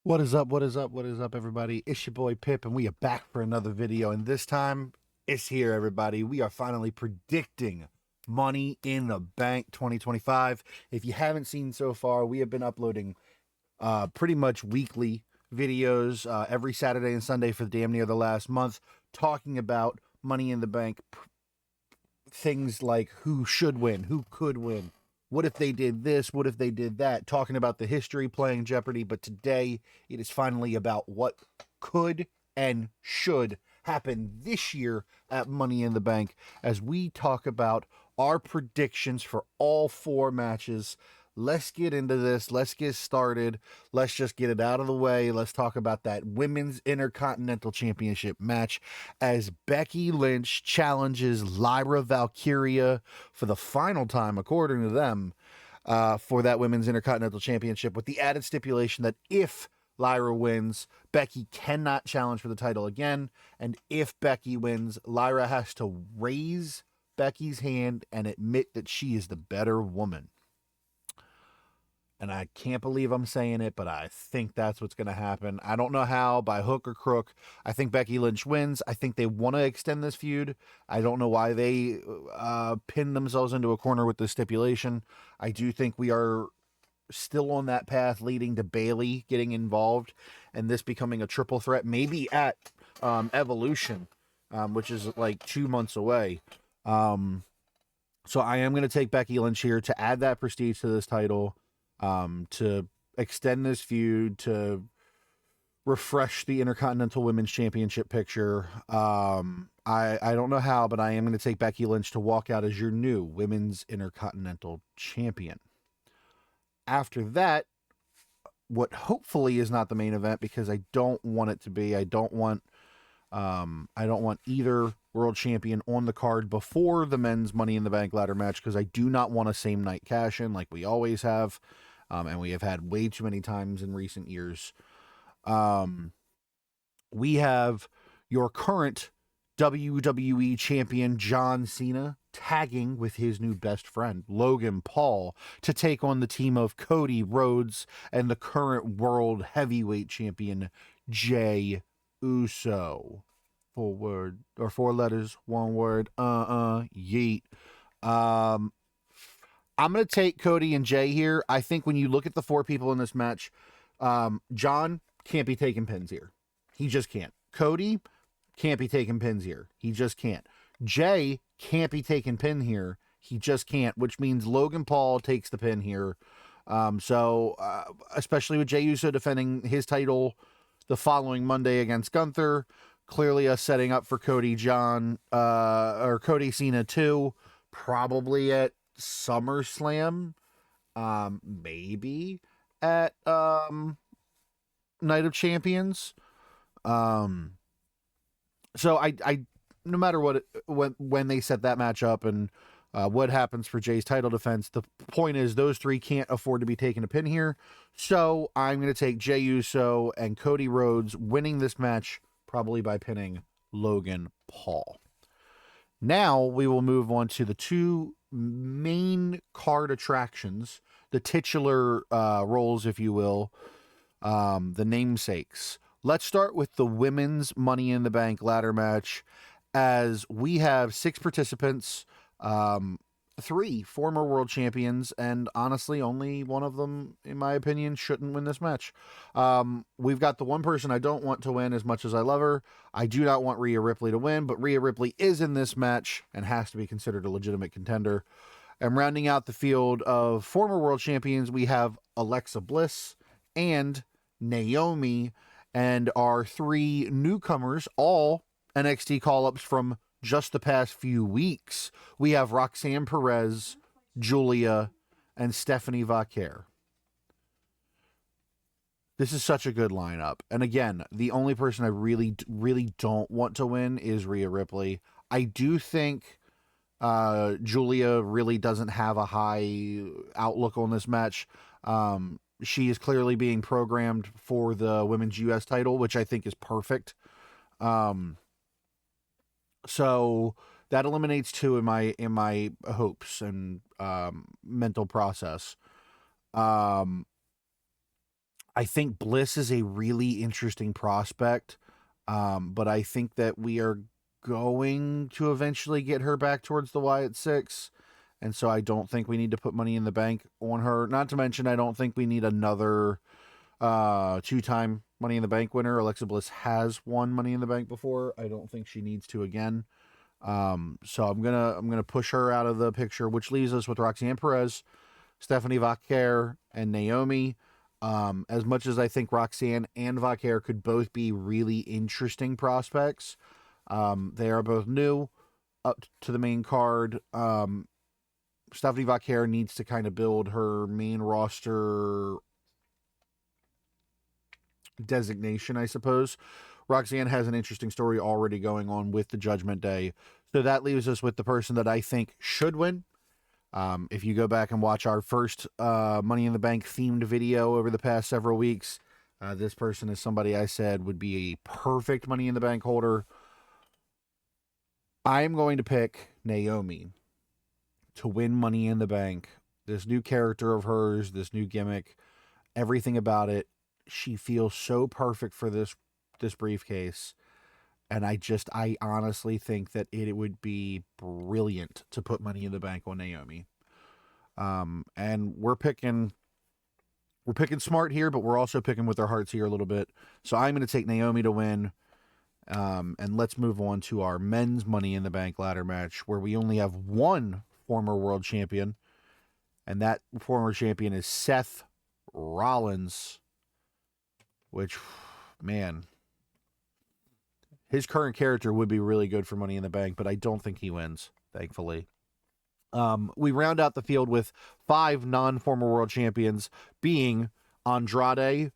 What is up? What is up? What is up, everybody? It's your boy Pip, and we are back for another video. And this time, it's here, everybody. We are finally predicting Money in the Bank 2025. If you haven't seen so far, we have been uploading pretty much weekly videos every Saturday and Sunday for damn near the last month, talking about Money in the Bank, things like who should win, who could win, what if they did this, what if they did that, talking about the history playing Jeopardy. But today it is finally about what could and should happen this year at Money in the Bank as we talk about our predictions for all four matches. Let's get into this. Let's get started. Let's just get it out of the way. Let's talk about that Women's Intercontinental Championship match as Becky Lynch challenges Lyra Valkyria for the final time, according to them, for that Women's Intercontinental Championship, with the added stipulation that if Lyra wins, Becky cannot challenge for the title again. And if Becky wins, Lyra has to raise Becky's hand and admit that she is the better woman. And I can't believe I'm saying it, but I think that's what's going to happen. I don't know how, by hook or crook. I think Becky Lynch wins. I think they want to extend this feud. I don't know why they pinned themselves into a corner with this stipulation. I do think we are still on that path leading to Bayley getting involved and this becoming a triple threat, maybe at Evolution, which is like 2 months away. So I am going to take Becky Lynch here to add that prestige to this title, to extend this feud, to refresh the Intercontinental Women's Championship picture. I don't know how, but I am going to take Becky Lynch to walk out as your new Women's Intercontinental Champion. After that, what hopefully is not the main event, because I don't want it to be. I don't want either world champion on the card before the men's Money in the Bank ladder match, because I do not want a same night cash in like we always have, and we have had way too many times in recent years. We have your current WWE champion John Cena tagging with his new best friend Logan Paul to take on the team of Cody Rhodes and the current world heavyweight champion Jey Uso. Four letters, one word. Yeet. Um, I'm gonna take Cody and Jey here. I think when you look at the four people in this match, John can't be taking pins here. He just can't. Cody can't be taking pins here. He just can't. Jey can't be taking pin here. He just can't, which means Logan Paul takes the pin here. Especially with Jey Uso defending his title the following Monday against Gunther, clearly us setting up for Cody Cena 2, probably at SummerSlam, maybe at Night of Champions. Um, so I no matter when they set that match up and what happens for Jay's title defense, the point is those three can't afford to be taking a pin here. So I'm going to take Jey Uso and Cody Rhodes winning this match, probably by pinning Logan Paul. Now we will move on to the two main card attractions, the titular roles, if you will, the namesakes. Let's start with the women's Money in the Bank ladder match, as we have 6 participants, 3 former world champions, and honestly, only one of them, in my opinion, shouldn't win this match. We've got the one person I don't want to win as much as I love her. I do not want Rhea Ripley to win, but Rhea Ripley is in this match and has to be considered a legitimate contender. And rounding out the field of former world champions, we have Alexa Bliss and Naomi, and our 3 newcomers, all NXT call-ups from just the past few weeks. We have Roxanne Perez, Julia, and Stephanie Vaquer. This is such a good lineup. And again, the only person I really, really don't want to win is Rhea Ripley. I do think Julia really doesn't have a high outlook on this match. She is clearly being programmed for the women's US title, which I think is perfect. So that eliminates 2 in my hopes and mental process. I I think Bliss is a really interesting prospect, but I think that we are going to eventually get her back towards the Wyatt Six. And so I don't think we need to put money in the bank on her. Not to mention, I don't think we need another two-time Money in the Bank winner. Alexa Bliss has won Money in the Bank before. I don't think she needs to again. So I'm gonna push her out of the picture, which leaves us with Roxanne Perez, Stephanie Vaquer, and Naomi. As much as I think Roxanne and Vaquer could both be really interesting prospects, they are both new up to the main card. Stephanie Vaquer needs to kind of build her main roster designation, I suppose. Roxanne has an interesting story already going on with the Judgment Day. So that leaves us with the person that I think should win. If you go back and watch our first Money in the Bank themed video over the past several weeks, this person is somebody I said would be a perfect Money in the Bank holder. I'm going to pick Naomi to win Money in the Bank. This new character of hers, this new gimmick, everything about it, she feels so perfect for this briefcase. And I honestly think that it would be brilliant to put Money in the Bank on Naomi. And we're picking smart here, but we're also picking with our hearts here a little bit. So I'm going to take Naomi to win. And let's move on to our men's Money in the Bank ladder match, where we only have one former world champion, and that former champion is Seth Rollins, which, man, his current character would be really good for Money in the Bank, but I don't think he wins, thankfully. We round out the field with 5 non-former world champions, being Andrade,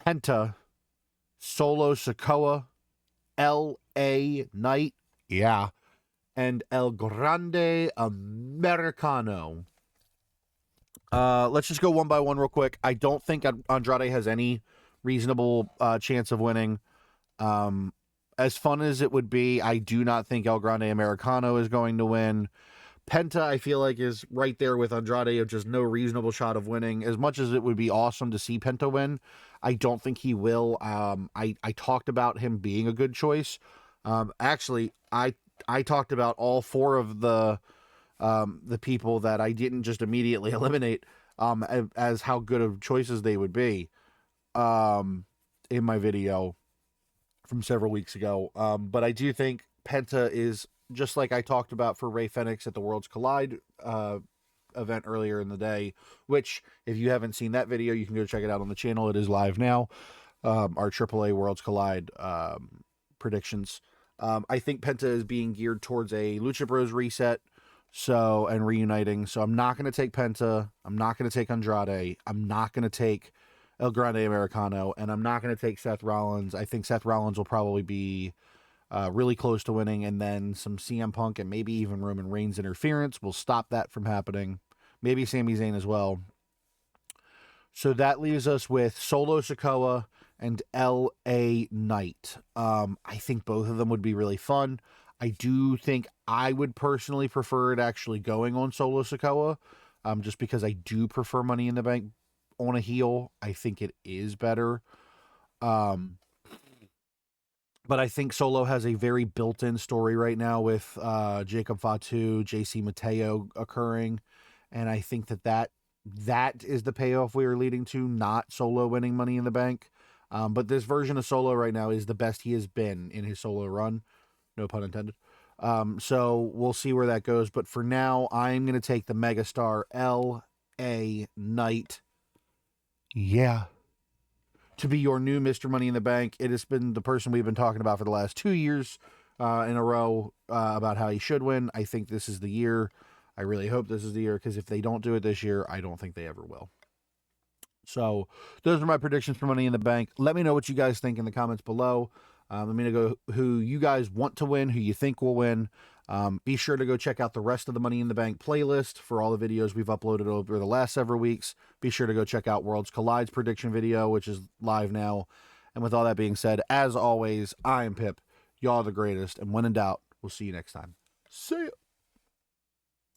Penta, Solo Sikoa, L.A. Knight, yeah, and El Grande Americano. Let's just go one by one real quick. I don't think Andrade has any reasonable chance of winning. As fun as it would be, I do not think El Grande Americano is going to win. Penta, I feel like, is right there with Andrade of just no reasonable shot of winning. As much as it would be awesome to see Penta win, I don't think he will. I talked about him being a good choice. Actually, I talked about all 4 of the people that I didn't just immediately eliminate as how good of choices they would be in my video from several weeks ago. But I do think Penta is, just like I talked about for Rey Fenix at the Worlds Collide event earlier in the day, which, if you haven't seen that video, you can go check it out on the channel. It is live now. Our AAA Worlds Collide predictions. I think Penta is being geared towards a Lucha Bros reset, and reuniting. So I'm not going to take Penta. I'm not going to take Andrade. I'm not going to take El Grande Americano, and I'm not going to take Seth Rollins. I think Seth Rollins will probably be really close to winning, and then some CM Punk and maybe even Roman Reigns interference will stop that from happening. Maybe Sami Zayn as well. So that leaves us with Solo Sikoa and L.A. Knight. I think both of them would be really fun. I do think I would personally prefer it actually going on Solo Sikoa, just because I do prefer Money in the Bank on a heel. I think it is better. But I think Solo has a very built-in story right now with Jacob Fatu, JC Mateo occurring. And I think that is the payoff we are leading to, not Solo winning Money in the Bank. But this version of Solo right now is the best he has been in his solo run. No pun intended. So we'll see where that goes. But for now, I'm going to take the megastar L.A. Knight. Yeah. To be your new Mr. Money in the Bank. It has been the person we've been talking about for the last 2 years in a row about how he should win. I think this is the year. I really hope this is the year, because if they don't do it this year, I don't think they ever will. So those are my predictions for Money in the Bank. Let me know what you guys think in the comments below. Let me know who you guys want to win, who you think will win. Be sure to go check out the rest of the Money in the Bank playlist for all the videos we've uploaded over the last several weeks. Be sure to go check out Worlds Collide's prediction video, which is live now. And with all that being said, as always, I am Pip. Y'all are the greatest. And when in doubt, we'll see you next time. See ya.